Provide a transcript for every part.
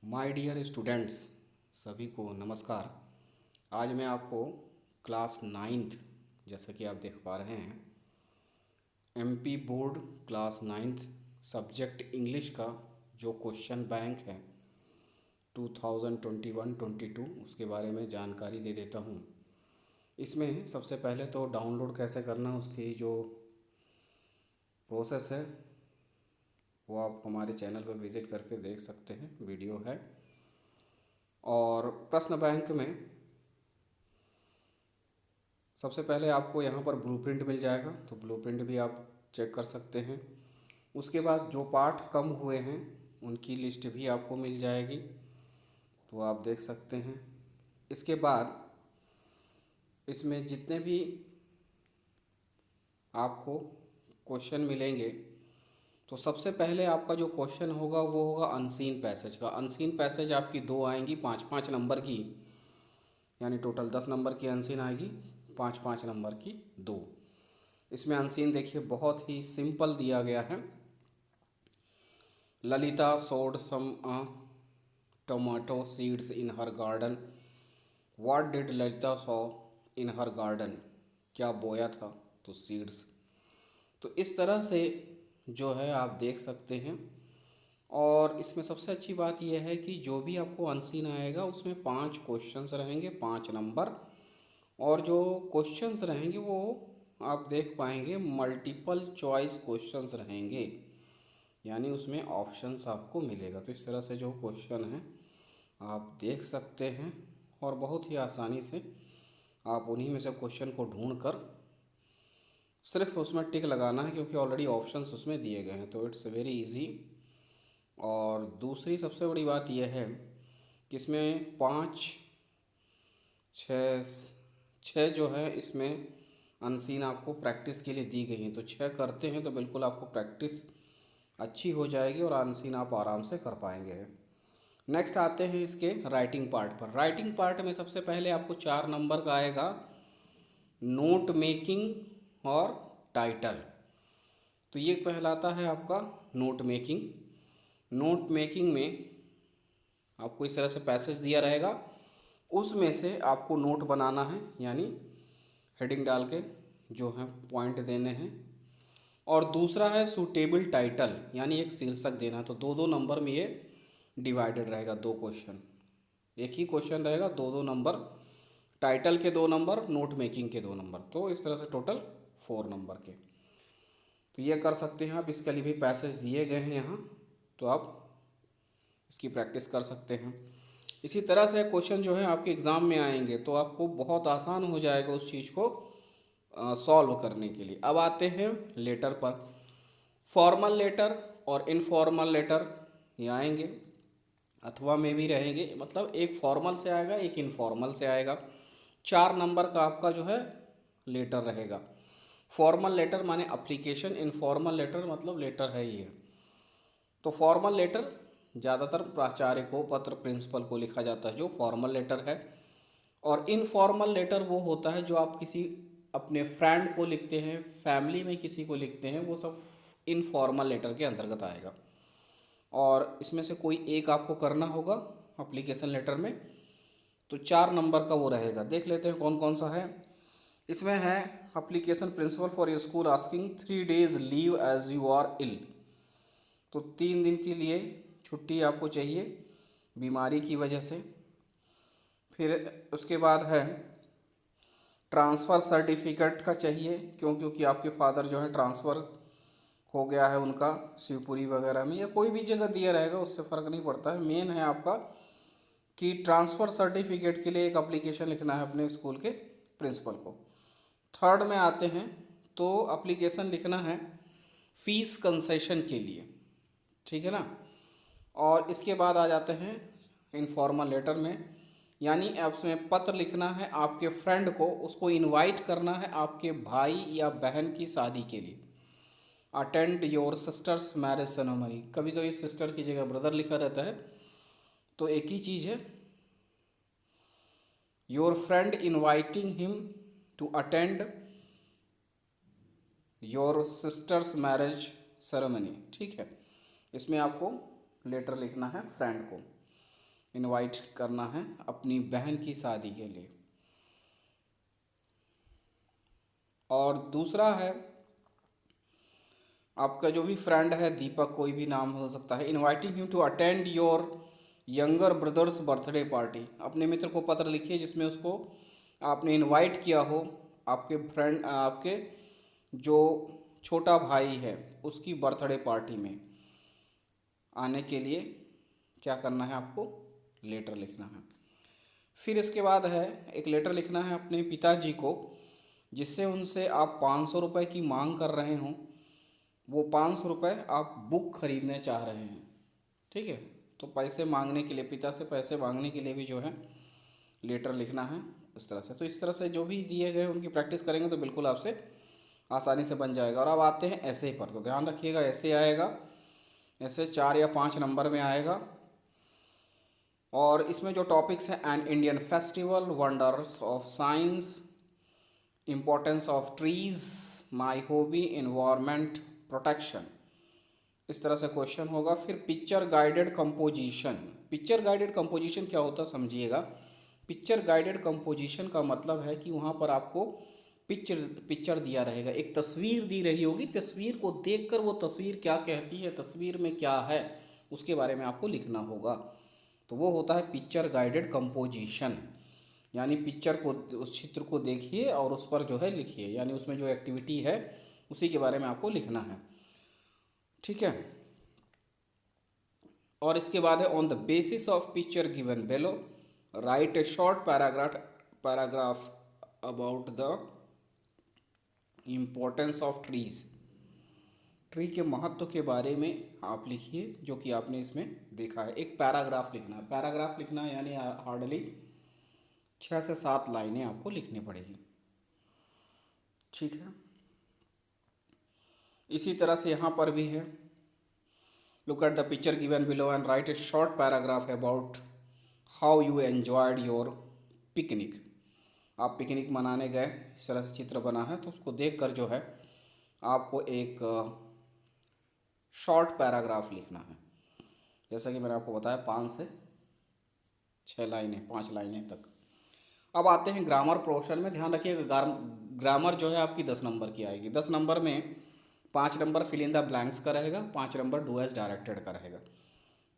My dear students, सभी को नमस्कार। आज मैं आपको क्लास नाइन्थ, जैसा कि आप देख पा रहे हैं, MP board class ninth subject English का जो क्वेश्चन बैंक है 2021-22 उसके बारे में जानकारी दे देता हूँ। इसमें सबसे पहले तो डाउनलोड कैसे करना उसकी जो प्रोसेस है वो आप हमारे चैनल पर विज़िट करके देख सकते हैं, वीडियो है। और प्रश्न बैंक में सबसे पहले आपको यहाँ पर ब्लूप्रिंट मिल जाएगा, तो ब्लूप्रिंट भी आप चेक कर सकते हैं। उसके बाद जो पार्ट कम हुए हैं उनकी लिस्ट भी आपको मिल जाएगी, तो आप देख सकते हैं। इसके बाद इसमें जितने भी आपको क्वेश्चन मिलेंगे, तो सबसे पहले आपका जो क्वेश्चन होगा वो होगा अनसीन पैसेज का। अनसीन पैसेज आपकी दो आएंगी, 5-5 नंबर की, यानी टोटल 10 नंबर की अनसीन आएगी, 5-5 नंबर की दो। इसमें अनसीन देखिए बहुत ही सिंपल दिया गया है। Lalita sowed some tomato seeds in her garden. What did Lalita sow in her garden? क्या बोया था? तो सीड्स। तो इस तरह से जो है आप देख सकते हैं। और इसमें सबसे अच्छी बात यह है कि जो भी आपको अनसीन आएगा उसमें 5 क्वेश्चंस रहेंगे, 5 नंबर। और जो क्वेश्चंस रहेंगे वो आप देख पाएंगे मल्टीपल चॉइस क्वेश्चंस रहेंगे, यानी उसमें ऑप्शंस आपको मिलेगा। तो इस तरह से जो क्वेश्चन है आप देख सकते हैं और बहुत ही आसानी से आप उन्हीं में से क्वेश्चन को ढूंढ कर सिर्फ उसमें टिक लगाना है, क्योंकि ऑलरेडी ऑप्शंस उसमें दिए गए हैं, तो इट्स वेरी इजी। और दूसरी सबसे बड़ी बात यह है कि इसमें 5, 6 6 जो है इसमें अनसीन आपको प्रैक्टिस के लिए दी गई हैं, तो 6 करते हैं तो बिल्कुल आपको प्रैक्टिस अच्छी हो जाएगी और अनसीन आप आराम से कर पाएंगे। नेक्स्ट आते हैं इसके राइटिंग पार्ट पर। राइटिंग पार्ट में सबसे पहले आपको 4 नंबर का आएगा नोट मेकिंग और टाइटल। तो ये कहलाता है आपका नोट मेकिंग। नोट मेकिंग में आपको इस तरह से पैसेज दिया रहेगा, उसमें से आपको नोट बनाना है, यानी हेडिंग डाल के जो है पॉइंट देने हैं। और दूसरा है सूटेबल टाइटल, यानी एक शीर्षक देना। तो 2-2 नंबर में ये डिवाइडेड रहेगा, 2 क्वेश्चन, एक ही क्वेश्चन रहेगा, 2-2 नंबर। टाइटल के 2 नंबर, नोट मेकिंग के 2 नंबर, तो इस तरह से टोटल 4 नंबर के। तो ये कर सकते हैं आप। इसके लिए भी पैसेज दिए गए हैं यहाँ, तो आप इसकी प्रैक्टिस कर सकते हैं। इसी तरह से क्वेश्चन जो है आपके एग्ज़ाम में आएंगे तो आपको बहुत आसान हो जाएगा उस चीज़ को सॉल्व करने के लिए। अब आते हैं लेटर पर। फॉर्मल लेटर और इनफॉर्मल लेटर ये आएंगे, अथवा में भी रहेंगे, मतलब एक फॉर्मल से आएगा, एक इनफॉर्मल से आएगा। 4 नंबर का आपका जो है लेटर रहेगा। फॉर्मल लेटर माने अप्लीकेशन, इनफॉर्मल लेटर मतलब लेटर है ये। तो फॉर्मल लेटर ज़्यादातर प्राचार्य को, पत्र प्रिंसिपल को लिखा जाता है, जो फॉर्मल लेटर है। और इनफॉर्मल लेटर वो होता है जो आप किसी अपने फ्रेंड को लिखते हैं, फैमिली में किसी को लिखते हैं, वो सब इनफॉर्मल लेटर के अंतर्गत आएगा। और इसमें से कोई एक आपको करना होगा अप्लीकेशन लेटर में, तो 4 नंबर का वो रहेगा। देख लेते हैं कौन कौन सा है। इसमें है application principal for your school asking 3 days leave as you are ill. तो 3 दिन के लिए छुट्टी आपको चाहिए बीमारी की वजह से। फिर उसके बाद है ट्रांसफ़र सर्टिफिकेट का चाहिए, क्योंकि आपके फादर जो है ट्रांसफ़र हो गया है उनका शिवपुरी वगैरह में, या कोई भी जगह दिया रहेगा उससे फ़र्क नहीं पड़ता है। मेन है आपका कि ट्रांसफ़र सर्टिफिकेट के लिए एक एप्लीकेशन लिखना है अपने स्कूल के प्रिंसिपल को। थर्ड में आते हैं तो एप्लीकेशन लिखना है फीस कंसेशन के लिए, ठीक है ना। और इसके बाद आ जाते हैं इनफॉर्मल लेटर में, यानी उसमें पत्र लिखना है आपके फ्रेंड को, उसको इनवाइट करना है आपके भाई या बहन की शादी के लिए। Attend your sister's marriage ceremony, कभी कभी सिस्टर की जगह ब्रदर लिखा रहता है, तो एक ही चीज़ है। Your friend inviting him to attend your sister's marriage ceremony, ठीक है। इसमें आपको लेटर लिखना है फ्रेंड को। इनवाइट करना है अपनी बहन की शादी के लिए। और दूसरा है आपका जो भी फ्रेंड है, दीपक कोई भी नाम हो सकता है, inviting him to attend your younger brother's birthday party. अपने मित्र को पत्र लिखिए जिसमें उसको आपने इनवाइट किया हो, आपके फ्रेंड आपके जो छोटा भाई है उसकी बर्थडे पार्टी में आने के लिए क्या करना है, आपको लेटर लिखना है। फिर इसके बाद है एक लेटर लिखना है अपने पिताजी को, जिससे उनसे आप 500 रुपये की मांग कर रहे हों, वो 500 रुपये आप बुक खरीदने चाह रहे हैं। ठीक है, तो पैसे मांगने के लिए, पिता से पैसे मांगने के लिए भी जो है लेटर लिखना है इस तरह से। तो इस तरह से जो भी दिए गए उनकी प्रैक्टिस करेंगे तो बिल्कुल आपसे आसानी से बन जाएगा। और अब आते हैं ऐसे पर, तो ध्यान रखिएगा ऐसे आएगा, ऐसे 4 या 5 नंबर में आएगा। और इसमें जो टॉपिक्स हैं, an Indian festival, wonders of science, importance of trees, my hobby, environment protection, इस तरह से क्वेश्चन होगा। फिर picture guided composition. Picture guided composition क्या होता है समझिएगा। पिक्चर गाइडेड कंपोजिशन का मतलब है कि वहाँ पर आपको पिक्चर दिया रहेगा, एक तस्वीर दी रही होगी, तस्वीर को देखकर वो तस्वीर क्या कहती है, तस्वीर में क्या है, उसके बारे में आपको लिखना होगा। तो वो होता है पिक्चर गाइडेड कंपोजिशन। यानी पिक्चर को, उस चित्र को देखिए और उस पर जो है लिखिए, यानी उसमें जो एक्टिविटी है उसी के बारे में आपको लिखना है। ठीक है, और इसके बाद है on the basis of picture given below write a short paragraph about the importance of trees. Tree के महत्व के बारे में आप लिखिए जो कि आपने इसमें देखा है। एक पैराग्राफ लिखना है, पैराग्राफ लिखना है यानी हार्डली 6 से 7 लाइनें आपको लिखनी पड़ेगी। ठीक है, इसी तरह से यहाँ पर भी है, look at the picture given below and right a short paragraph about how you enjoyed your picnic. आप पिकनिक मनाने गए, इस तरह से चित्र बना है, तो उसको देखकर जो है आपको एक शॉर्ट पैराग्राफ लिखना है। जैसा कि मैंने आपको बताया 5 से 6 लाइनें, 5 लाइनें तक। अब आते हैं ग्रामर पोर्शन में। ध्यान रखिएगा ग्रामर जो है आपकी 10 नंबर की आएगी। 10 नंबर में 5 number fill in the blanks का रहेगा, 5 नंबर डू एज डायरेक्टेड का रहेगा।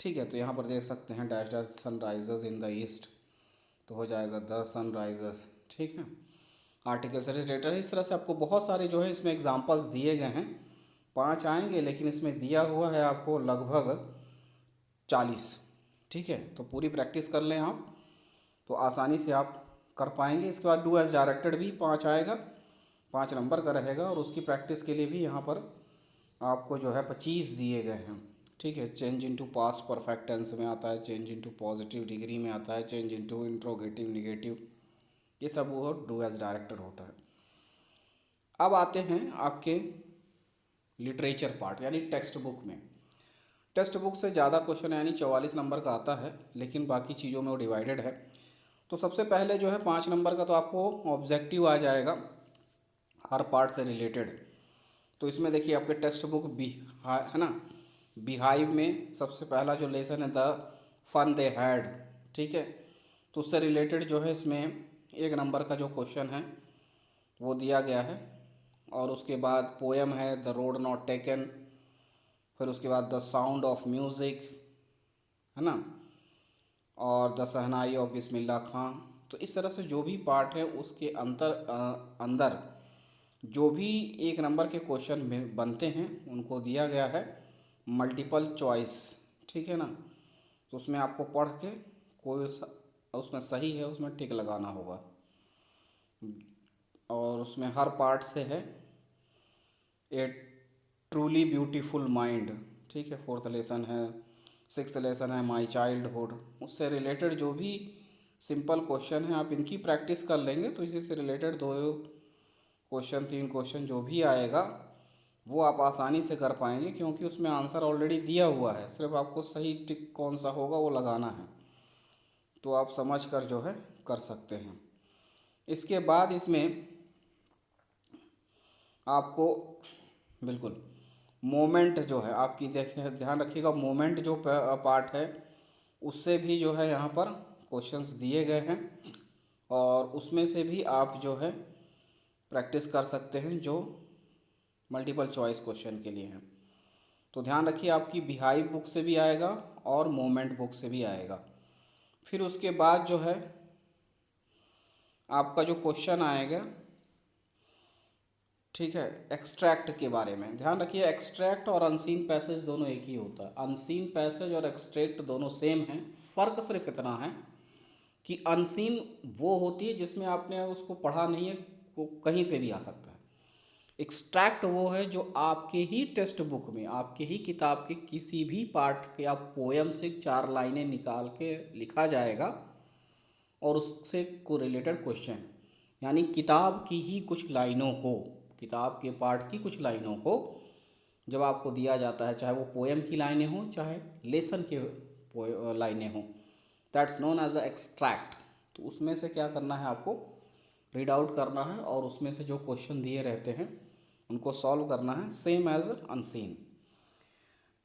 ठीक है, तो यहाँ पर देख सकते हैं dash dash Sunrisers in the east, तो हो जाएगा द सनराइजर्स। ठीक है, आर्टिकल से रिलेटेड। इस तरह से आपको बहुत सारे जो है इसमें एग्जांपल्स दिए गए हैं, 5 आएंगे लेकिन इसमें दिया हुआ है आपको लगभग 40। ठीक है, तो पूरी प्रैक्टिस कर लें आप तो आसानी से आप कर पाएंगे। इसके बाद डू एज डायरेक्टेड भी 5 आएगा, 5 नंबर का रहेगा, और उसकी प्रैक्टिस के लिए भी यहाँ पर आपको जो है 25 दिए गए हैं। ठीक है, change into past perfect tense में आता है, चेंज इनटू पॉजिटिव डिग्री में आता है, चेंज इनटू इंट्रोगेटिव निगेटिव, ये सब वो डू एज डायरेक्टेड होता है। अब आते हैं आपके लिटरेचर पार्ट यानी टेक्स्ट बुक में। टेक्स्ट बुक से ज़्यादा क्वेश्चन यानी 44 नंबर का आता है, लेकिन बाकी चीज़ों में वो डिवाइडेड है। तो सबसे पहले जो है 5 नंबर का तो आपको ऑब्जेक्टिव आ जाएगा हर पार्ट से रिलेटेड। तो इसमें देखिए आपके टेक्स्ट बुक भी है ना, बिहाइव में सबसे पहला जो लेसन है द फन दे हैड। ठीक है, तो उससे रिलेटेड जो है इसमें 1 नंबर का जो क्वेश्चन है वो दिया गया है। और उसके बाद पोएम है द रोड नॉट टेकन, फिर उसके बाद द साउंड ऑफ म्यूज़िक, है ना, और द शहनाई ऑफ बिस्मिल्लाह खां। तो इस तरह से जो भी पार्ट है उसके अंदर जो भी 1 नंबर के क्वेश्चन बनते हैं उनको दिया गया है मल्टीपल चॉइस। ठीक है ना, तो उसमें आपको पढ़ के कोई उसमें सही है उसमें टिक लगाना होगा। और उसमें हर पार्ट से है ए ट्रूली ब्यूटीफुल माइंड। ठीक है, 4th लेसन है, 6th लेसन है माई चाइल्डहुड। उससे रिलेटेड जो भी सिंपल क्वेश्चन है आप इनकी प्रैक्टिस कर लेंगे तो इसी से रिलेटेड 2 क्वेश्चन 3 क्वेश्चन जो भी आएगा वो आप आसानी से कर पाएंगे, क्योंकि उसमें आंसर ऑलरेडी दिया हुआ है, सिर्फ आपको सही टिक कौन सा होगा वो लगाना है। तो आप समझ कर जो है कर सकते हैं। इसके बाद इसमें आपको बिल्कुल मोमेंट जो है आपकी, देखिए ध्यान रखिएगा मोमेंट जो पार्ट है उससे भी जो है यहाँ पर क्वेश्चंस दिए गए हैं और उसमें से भी आप जो है प्रैक्टिस कर सकते हैं जो मल्टीपल चॉइस क्वेश्चन के लिए हैं। तो ध्यान रखिए आपकी बिहाइव बुक से भी आएगा और मोमेंट बुक से भी आएगा। फिर उसके बाद जो है आपका जो क्वेश्चन आएगा, ठीक है, एक्सट्रैक्ट के बारे में ध्यान रखिए। एक्सट्रैक्ट और अनसीन पैसेज दोनों एक ही होता है। अनसीन पैसेज और एक्सट्रैक्ट दोनों सेम हैं, फ़र्क सिर्फ इतना है कि अनसीन वो होती है जिसमें आपने उसको पढ़ा नहीं है, वो कहीं से भी आ सकता है। एक्सट्रैक्ट वो है जो आपके ही टेक्स्ट बुक में, आपके ही किताब के किसी भी पार्ट के आप पोयम से 4 लाइनें निकाल के लिखा जाएगा और उससे को रिलेटेड क्वेश्चन, यानी किताब की ही कुछ लाइनों को, किताब के पार्ट की कुछ लाइनों को जब आपको दिया जाता है, चाहे वो पोएम की लाइनें हों चाहे लेसन के लाइनें हों, that's known as a extract. तो उसमें से क्या करना है आपको, रीड आउट करना है और उसमें से जो क्वेश्चन दिए रहते हैं उनको सॉल्व करना है, सेम एज अनसीन।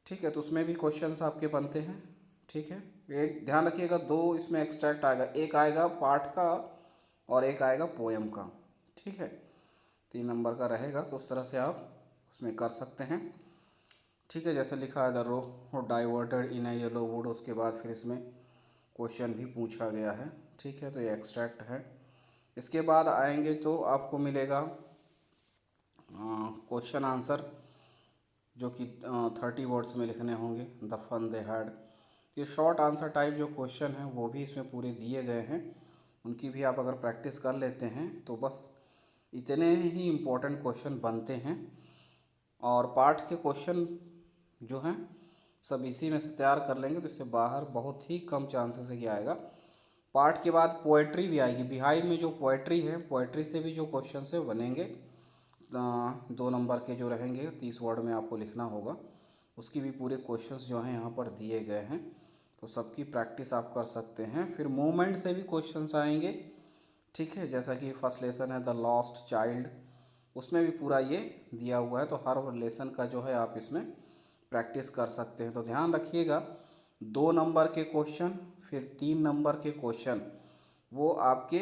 ठीक है, तो उसमें भी क्वेश्चंस आपके बनते हैं। ठीक है, एक ध्यान रखिएगा, 2 इसमें एक्सट्रैक्ट आएगा, एक आएगा पाठ का और एक आएगा पोएम का। ठीक है, 3 नंबर का रहेगा, तो उस तरह से आप उसमें कर सकते हैं। ठीक है, जैसे लिखा है the road diverted in a yellow wood, उसके बाद फिर इसमें क्वेश्चन भी पूछा गया है। ठीक है, तो ये एक्सट्रैक्ट है। इसके बाद आएंगे तो आपको मिलेगा क्वेश्चन आंसर, जो कि 30 वर्ड्स में लिखने होंगे। द फन दे हैड, ये शॉर्ट आंसर टाइप जो क्वेश्चन हैं वो भी इसमें पूरे दिए गए हैं। उनकी भी आप अगर प्रैक्टिस कर लेते हैं तो बस इतने ही इम्पोर्टेंट क्वेश्चन बनते हैं। और पाठ के क्वेश्चन जो हैं सब इसी में से तैयार कर लेंगे तो इससे बाहर बहुत ही कम चांसेस है कि आएगा। पाठ के बाद पोएट्री भी आएगी। बिहाइव में जो पोएट्री है, पोएट्री से भी जो क्वेश्चन है बनेंगे। 2 नंबर के जो रहेंगे 30 वर्ड में आपको लिखना होगा, उसकी भी पूरे क्वेश्चंस जो हैं यहाँ पर दिए गए हैं, तो सबकी प्रैक्टिस आप कर सकते हैं। फिर मूवमेंट से भी क्वेश्चंस आएंगे। ठीक है, जैसा कि फर्स्ट लेसन है द लॉस्ट चाइल्ड, उसमें भी पूरा ये दिया हुआ है, तो हर लेसन का जो है आप इसमें प्रैक्टिस कर सकते हैं। तो ध्यान रखिएगा, 2 नंबर के क्वेश्चन फिर 3 नंबर के क्वेश्चन वो आपके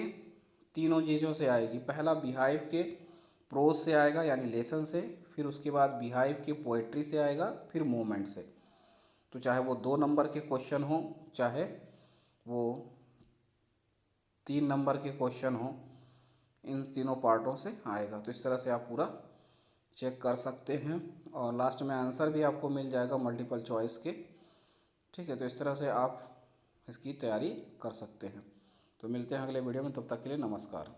तीनों चीज़ों से आएगी। पहला बिहाइव के प्रोज से आएगा यानी लेसन से, फिर उसके बाद बिहाइव के पोएट्री से आएगा, फिर मूवमेंट से। तो चाहे वो 2 नंबर के क्वेश्चन हो चाहे वो 3 नंबर के क्वेश्चन हो, इन तीनों पार्टों से आएगा। तो इस तरह से आप पूरा चेक कर सकते हैं और लास्ट में आंसर भी आपको मिल जाएगा मल्टीपल चॉइस के। ठीक है, तो इस तरह से आप इसकी तैयारी कर सकते हैं। तो मिलते हैं अगले वीडियो में, तब तक के लिए नमस्कार।